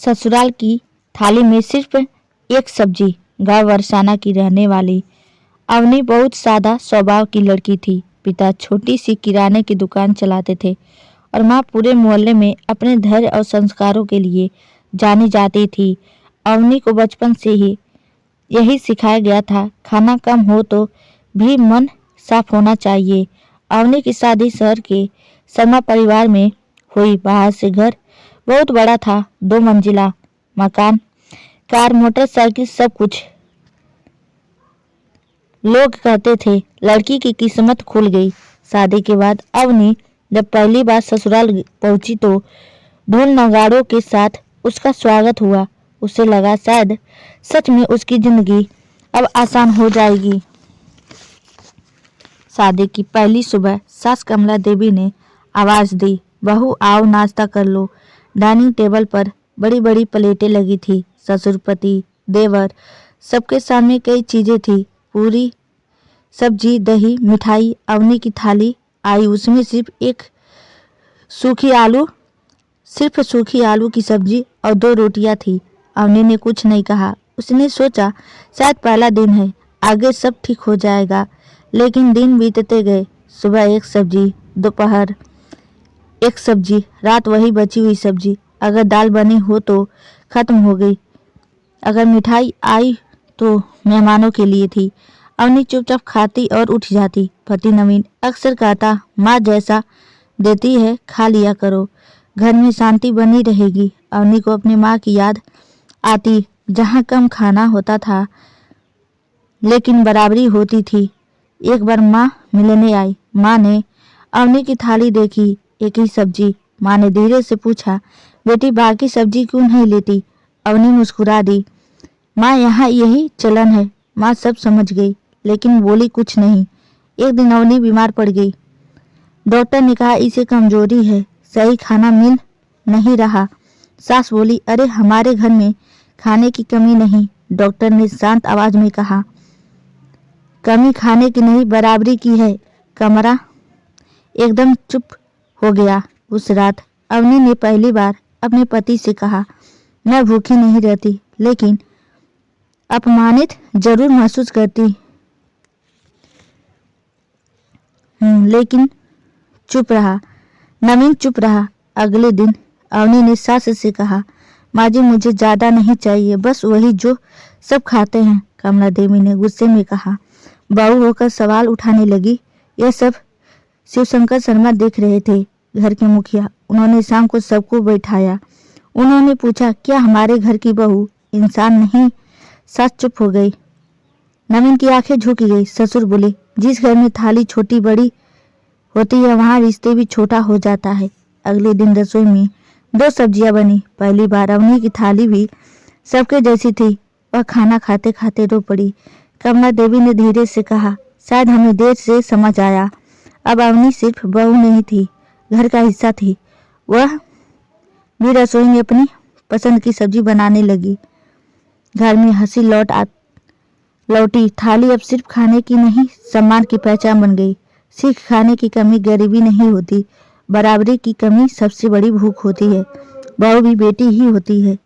ससुराल की थाली में सिर्फ एक सब्जी। गांव बरसाना की रहने वाली अवनी बहुत सादा स्वभाव की लड़की थी। पिता छोटी सी किराने की दुकान चलाते थे और माँ पूरे मोहल्ले में अपने धैर्य और संस्कारों के लिए जानी जाती थी। अवनी को बचपन से ही यही सिखाया गया था, खाना कम हो तो भी मन साफ होना चाहिए। अवनी की शादी शहर के शर्मा परिवार में हुई। बाहर से घर बहुत बड़ा था, 2 मंजिला मकान, कार, मोटरसाइकिल, सब कुछ। लोग कहते थे लड़की की किस्मत खुल गई। शादी के बाद अवनी जब पहली बार ससुराल पहुंची तो ढोल नगाड़ों के साथ उसका स्वागत हुआ। उसे लगा शायद सच में उसकी जिंदगी अब आसान हो जाएगी। शादी की पहली सुबह सास कमला देवी ने आवाज दी, बहू आओ नाश्ता कर लो। डाइनिंग टेबल पर बड़ी बड़ी प्लेटें लगी थी। ससुर, पति, देवर, सबके सामने कई चीजें थी, पूरी, सब्जी, दही, मिठाई। अवनी की थाली आई, उसमें सिर्फ सूखी आलू की सब्जी और 2 रोटियां थी। अवनी ने कुछ नहीं कहा। उसने सोचा शायद पहला दिन है, आगे सब ठीक हो जाएगा। लेकिन दिन बीतते गए। सुबह एक सब्जी, दोपहर एक सब्जी, रात वही बची हुई सब्जी। अगर दाल बनी हो तो खत्म हो गई, अगर मिठाई आई तो मेहमानों के लिए थी। अवनी चुपचाप खाती और उठ जाती। पति नवीन अक्सर कहता, माँ जैसा देती है खा लिया करो, घर में शांति बनी रहेगी। अवनी को अपनी माँ की याद आती, जहाँ कम खाना होता था लेकिन बराबरी होती थी। एक बार माँ मिलने आई। माँ ने अवनी की थाली देखी, एक ही सब्जी। माँ ने धीरे से पूछा, बेटी बाकी सब्जी क्यों नहीं लेती? अवनी मुस्कुरा दी, माँ यहाँ यही चलन है। माँ सब समझ गई लेकिन बोली कुछ नहीं। एक दिन अवनी बीमार पड़ गई। डॉक्टर ने कहा इसे कमजोरी है, सही खाना मिल नहीं रहा। सास बोली, अरे हमारे घर में खाने की कमी नहीं। डॉक्टर ने शांत आवाज में कहा, कमी खाने की नहीं बराबरी की है। कमरा एकदम चुप हो गया। उस रात अवनी ने पहली बार अपने पति से कहा, मैं भूखी नहीं रहती लेकिन अपमानित जरूर महसूस करती लेकिन चुप रहा। नवीन चुप रहा। अगले दिन अवनी ने सास से कहा, माँ जी मुझे ज्यादा नहीं चाहिए, बस वही जो सब खाते हैं। कमला देवी ने गुस्से में कहा। बहू होकर सवाल उठाने लगी। यह सब शिवशंकर शर्मा देख रहे थे, घर के मुखिया। उन्होंने शाम को सबको बैठाया। उन्होंने पूछा, क्या हमारे घर की बहू इंसान नहीं? सास चुप हो गई। नवीन की आंखें झुक गई। ससुर बोले, जिस घर में थाली छोटी बड़ी होती है वहां रिश्ते भी छोटा हो जाता है। अगले दिन रसोई में 2 सब्जियां बनी। पहली बार अवनी की थाली भी सबके जैसी थी। वह खाना खाते खाते रो पड़ी। कमला देवी ने धीरे से कहा, शायद हमें देर से समझ आया, अब अवनी सिर्फ बहू नहीं थी, घर का हिस्सा थी। वह भी रसोई में अपनी पसंद की सब्जी बनाने लगी। घर में हंसी लौटी। थाली अब सिर्फ खाने की नहीं, सम्मान की पहचान बन गई। सिर्फ खाने की कमी गरीबी नहीं होती, बराबरी की कमी सबसे बड़ी भूख होती है। बहू भी बेटी ही होती है।